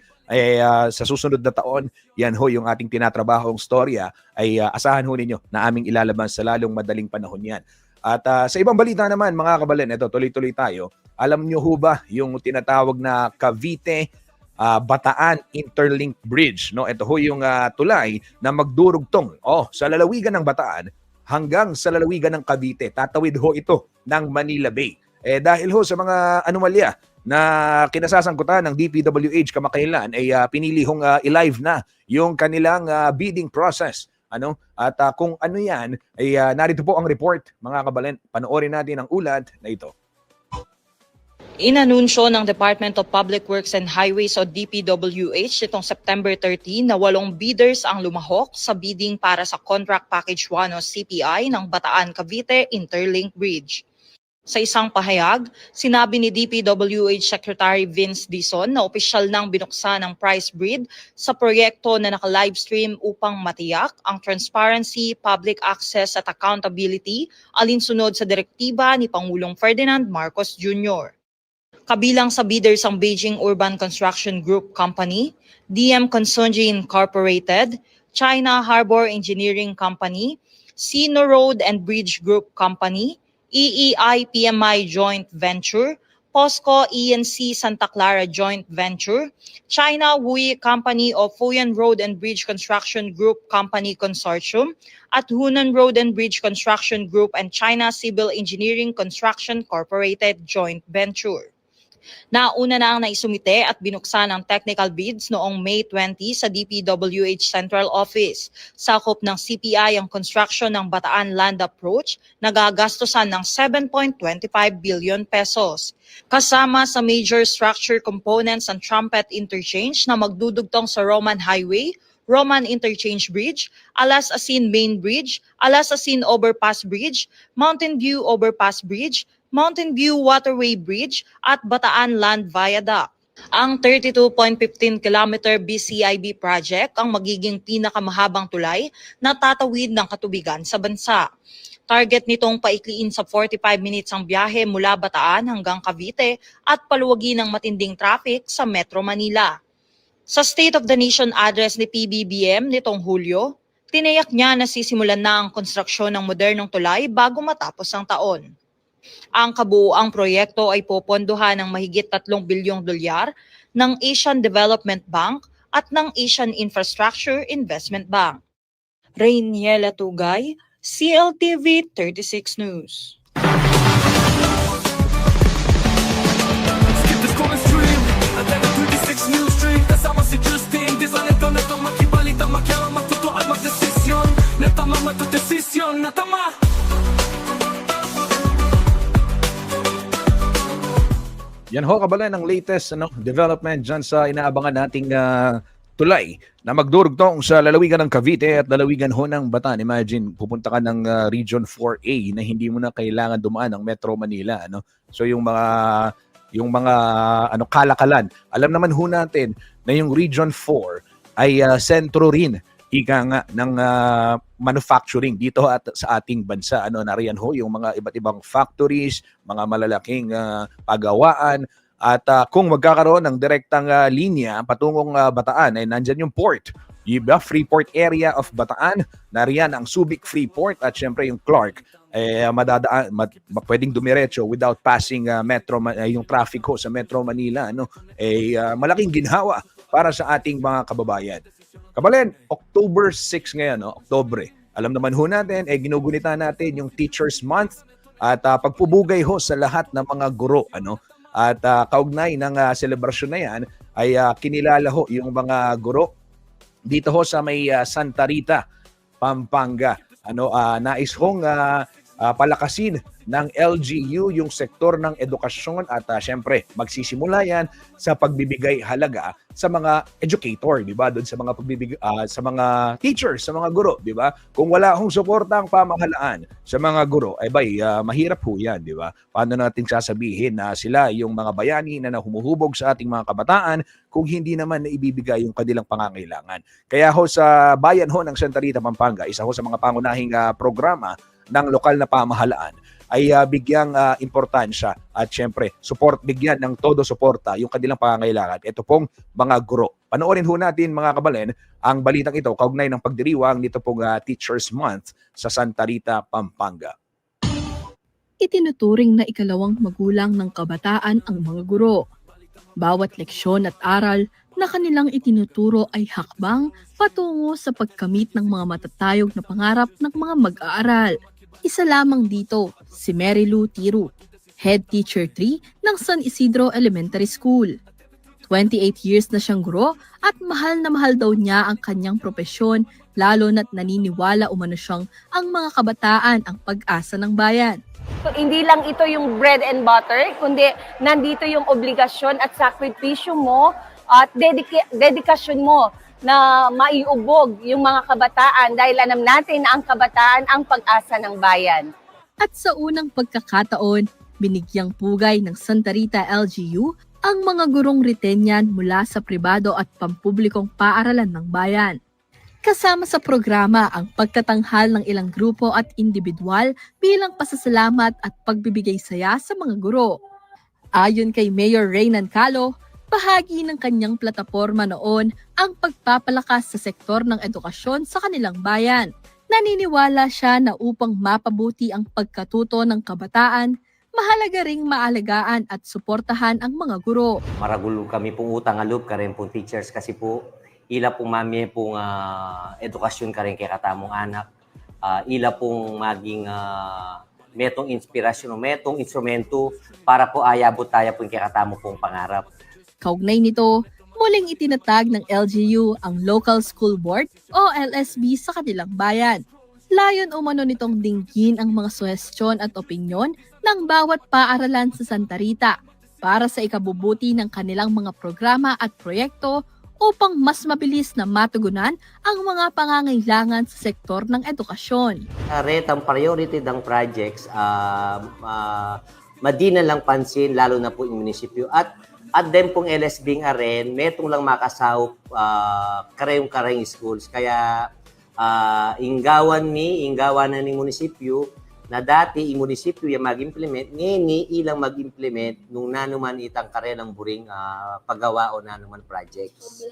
Sa susunod na taon, yan ho yung ating tinatrabahong storya ay asahan ho ninyo na aming ilalabas sa lalong madaling panahon yan. At sa ibang balita naman, mga kabalin, ito, tuloy-tuloy tayo. Alam nyo ho ba yung tinatawag na Cavite Bataan Interlink Bridge? No? Ito ho yung tulay na magdurugtong sa lalawigan ng Bataan hanggang sa lalawigan ng Cavite. Tatawid ho ito ng Manila Bay. Dahil ho sa mga anomalya na kinasasangkutan ng DPWH kamakailan, ay pinili hong i-live na yung kanilang bidding process. At kung ano yan, ay narito po ang report, mga kabalin. Panoorin natin ang ulat na ito. Inanunsyo ng Department of Public Works and Highways o DPWH itong September 30 na 8 bidders ang lumahok sa bidding para sa Contract Package 1 o CPI ng Bataan-Cavite Interlink Bridge. Sa isang pahayag, sinabi ni DPWH Secretary Vince Dizon na opisyal nang binuksan ang price bid sa proyekto na naka-livestream upang matiyak ang transparency, public access at accountability alinsunod sa direktiba ni Pangulong Ferdinand Marcos Jr. Kabilang sa bidders ang Beijing Urban Construction Group Company, DM Consunji Incorporated, China Harbor Engineering Company, Sino Road and Bridge Group Company, EEI PMI Joint Venture, POSCO ENC Santa Clara Joint Venture, China Hui Company of Fuyan Road and Bridge Construction Group Company Consortium, at Hunan Road and Bridge Construction Group and China Civil Engineering Construction Corporated Joint Venture. Nauna na ang naisumite at binuksan ang technical bids noong May 20 sa DPWH Central Office. Sakop ng CPI ang construction ng Bataan Land Approach na gagastusan ng 7.25 billion pesos. Kasama sa major structure components ang Trumpet Interchange na magdudugtong sa Roman Highway, Roman Interchange Bridge, Alas Asin Main Bridge, Alas Asin Overpass Bridge, Mountain View Overpass Bridge, Mountain View Waterway Bridge at Bataan Land Viaduct. Ang 32.15 km BCIB project ang magiging pinakamahabang tulay na tatawid ng katubigan sa bansa. Target nitong paikliin sa 45 minutes ang biyahe mula Bataan hanggang Cavite at paluwagin ng matinding traffic sa Metro Manila. Sa State of the Nation address ni PBBM nitong Hulyo, tinayak niya na sisimulan na ang konstruksyon ng modernong tulay bago matapos ang taon. Ang kabuuang proyekto ay popondohan ng mahigit 3 bilyong dolyar ng Asian Development Bank at ng Asian Infrastructure Investment Bank. Rainiela Tugay, CLTV 36 News. Skip the scrolling stream at 36 News Stream. Kasama si Justine, di sa neto makibalita, makialam, matuto at magdesisyon. Natama, matudesisyon, natama. Yan ho kabalin ang latest development dyan sa inaabangan nating tulay na magdurugtong sa lalawigan ng Cavite at lalawigan ho ng Bataan. Imagine, pupunta ka ng Region 4A na hindi mo na kailangan dumaan ng Metro Manila, ano? So yung mga kalakalan. Alam naman ho natin na yung Region 4 ay sentro rin ika nga ng manufacturing dito at sa ating bansa. Ano, nariyan ho yung mga iba't ibang factories, mga malalaking pagawaan. At kung magkakaroon ng direktang linya patungong Bataan, ay nandyan yung port. Yung Freeport area of Bataan, nariyan ang Subic Freeport at syempre yung Clark. Pwedeng dumiretso without passing yung traffic ho sa Metro Manila. Ano? Malaking ginhawa para sa ating mga kababayan. Kabalen, October 6 ngayon, no? Oktobre. Alam naman ho natin, ginugunita natin yung Teachers Month at pagpubugay ho sa lahat ng mga guro. Ano? At kaugnay ng selebrasyon na yan ay kinilala ho yung mga guro dito ho sa may Santa Rita, Pampanga. Nais hong palakasin ng LGU yung sektor ng edukasyon at syempre magsisimula yan sa pagbibigay halaga sa mga educator, di ba? Doon sa mga sa mga teachers, sa mga guro, di ba? Kung wala hong suporta ang pamahalaan sa mga guro, mahirap ho yan, di ba? Paano natin sasabihin na sila yung mga bayani na humuhubog sa ating mga kabataan kung hindi naman naibibigay yung kanilang pangangailangan? Kaya ho sa bayan ho ng Santa Rita, Pampanga, isa ho sa mga pangunahing programa ng lokal na pamahalaan ay bigyang importansya at syempre bigyan ng todo suporta yung kanilang pangangailangan. Ito pong mga guro. Panoorin ho natin mga kabalen ang balitang ito kaugnay ng pagdiriwang nito pong Teachers Month sa Santa Rita, Pampanga. Itinuturing na ikalawang magulang ng kabataan ang mga guro. Bawat leksyon at aral na kanilang itinuturo ay hakbang patungo sa pagkamit ng mga matatayog na pangarap ng mga mag-aaral. Isa lamang dito, si Mary Lou Tiru, Head Teacher 3 ng San Isidro Elementary School. 28 years na siyang guro at mahal na mahal daw niya ang kanyang propesyon, lalo na't naniniwala umano siyang ang mga kabataan ang pag-asa ng bayan. So, hindi lang ito yung bread and butter, kundi nandito yung obligasyon at sakripisyo mo at dedikasyon mo na maiubog yung mga kabataan dahil alam natin na ang kabataan ang pag-asa ng bayan. At sa unang pagkakataon, binigyang pugay ng Santa Rita LGU ang mga gurong Ritenyan mula sa pribado at pampublikong paaralan ng bayan. Kasama sa programa ang pagtatanghal ng ilang grupo at individual bilang pasasalamat at pagbibigay saya sa mga guro. Ayon kay Mayor Reynan Calo, bahagi ng kanyang plataporma noon ang pagpapalakas sa sektor ng edukasyon sa kanilang bayan. Naniniwala siya na upang mapabuti ang pagkatuto ng kabataan, mahalaga ring maalagaan at suportahan ang mga guro. Maragulo kami pong utang alub ka rin pong teachers kasi po ila pong mami pong edukasyon ka rin kay katamong anak. Ila pong maging metong inspirasyon o metong instrumento para po ayabot tayo pong kay katamo pong pangarap. Kaugnay nito, muling itinatag ng LGU ang Local School Board o LSB sa kanilang bayan. Layon umano nitong dinggin ang mga suhestyon at opinyon ng bawat paaralan sa Santa Rita para sa ikabubuti ng kanilang mga programa at proyekto upang mas mabilis na matugunan ang mga pangangailangan sa sektor ng edukasyon. Ang priority ng projects, madina lang pansin lalo na po yung munisipyo at din pong LSB nga rin, metong lang makasaw karayong schools. Kaya inggawan na ni munisipyo na dati yung munisipyo yung mag-implement, ngayon ilang mag-implement nung nanuman itang karelang buring paggawa o nanuman projects.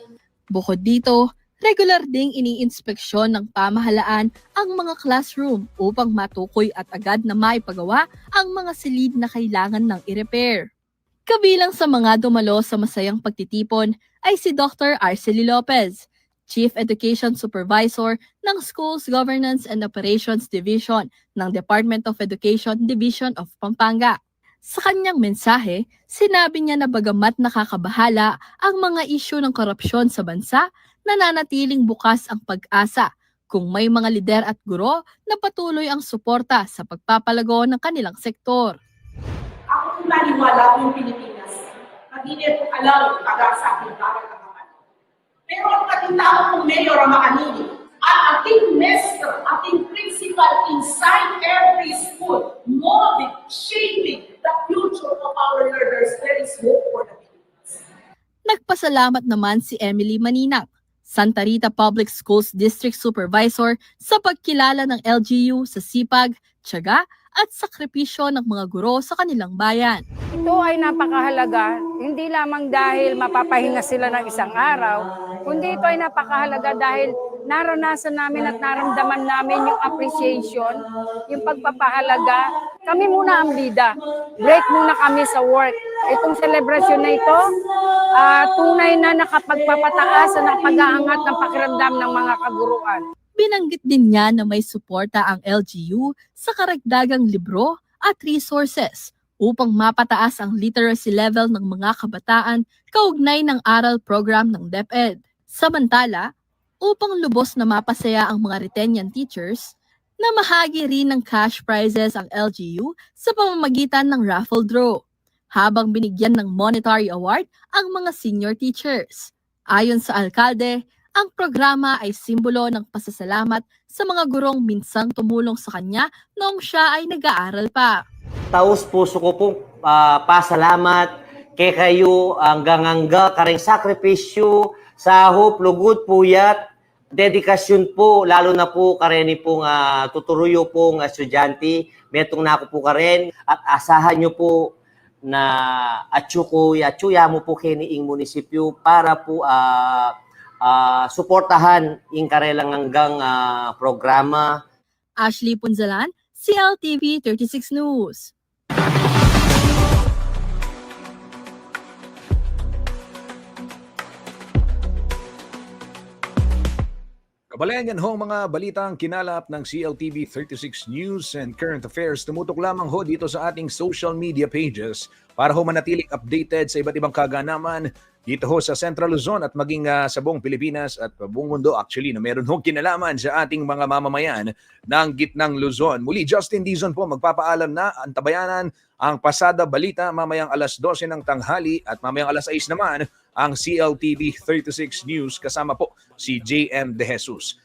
Bukod dito, regular ding iniinspeksyon ng pamahalaan ang mga classroom upang matukoy at agad na maipagawa ang mga silid na kailangan ng i-repair. Kabilang sa mga dumalo sa masayang pagtitipon ay si Dr. Arcely Lopez, Chief Education Supervisor ng Schools Governance and Operations Division ng Department of Education Division of Pampanga. Sa kanyang mensahe, sinabi niya na bagamat nakakabahala ang mga isyu ng korupsyon sa bansa, nananatiling bukas ang pag-asa kung may mga lider at guro na patuloy ang suporta sa pagpapalago ng kanilang sektor. Ako naniwala yung Pilipinas. Hindi nito alam pag-asa aking bakit ang kapatid. Pero ang katindao ng Mayor Macanini at ating master, ating principal inside every school, molding, shaping the future of our learners, there is hope for the Philippines. Nagpasalamat naman si Emily Maninang, Santa Rita Public Schools District Supervisor, sa pagkilala ng LGU sa sipag, tiyaga at sakripisyo ng mga guro sa kanilang bayan. Ito ay napakahalaga, hindi lamang dahil mapapahinga sila ng isang araw, kundi ito ay napakahalaga dahil naranasan namin at naramdaman namin yung appreciation, yung pagpapahalaga. Kami muna ang bida. Break muna kami sa work. Itong celebration na ito, tunay na nakapagpapataas at pag-aangat ng pakiramdam ng mga kaguruan. Binanggit din niya na may suporta ang LGU sa karagdagang libro at resources upang mapataas ang literacy level ng mga kabataan kaugnay ng aral program ng DepEd. Samantala, upang lubos na mapasaya ang mga Ritennian teachers, namahagi rin ng cash prizes ang LGU sa pamamagitan ng raffle draw, habang binigyan ng monetary award ang mga senior teachers. Ayon sa alkalde, ang programa ay simbolo ng pasasalamat sa mga gurong minsang tumulong sa kanya noong siya ay nag-aaral pa. Taos puso ko pong pasalamat kay kayo hanggang kareng sakripisyo, sahop, lugod, puyat, dedikasyon po, lalo na po kareni pong tuturuyo pong estudyante, metong na ako po karen at asahan nyo po na atsuya mo po kiniing munisipyo para po suportahan yung karelang hanggang programa. Ashley Punzalan, CLTV 36 News. Kabalayan yan ho mga balitang kinalap ng CLTV 36 News and Current Affairs. Tumutok lamang ho dito sa ating social media pages para ho manatiling updated sa iba't ibang kaganaman dito ho sa Central Luzon at maging sa buong Pilipinas at buong mundo actually na meron ho kinalaman sa ating mga mamamayan ng Gitnang Luzon. Muli, Justin Dizon po magpapaalam na antabayanan ang pasada balita mamayang alas 12 ng tanghali at mamayang alas 6 naman ang CLTV 36 News kasama po si JM De Jesus.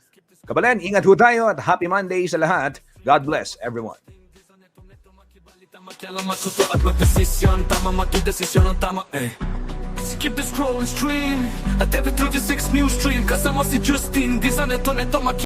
Kabalan, ingat ho tayo at happy Monday sa lahat. God bless everyone. Keep the scrolling stream at every 36 news stream kasama si Justin, di sa neto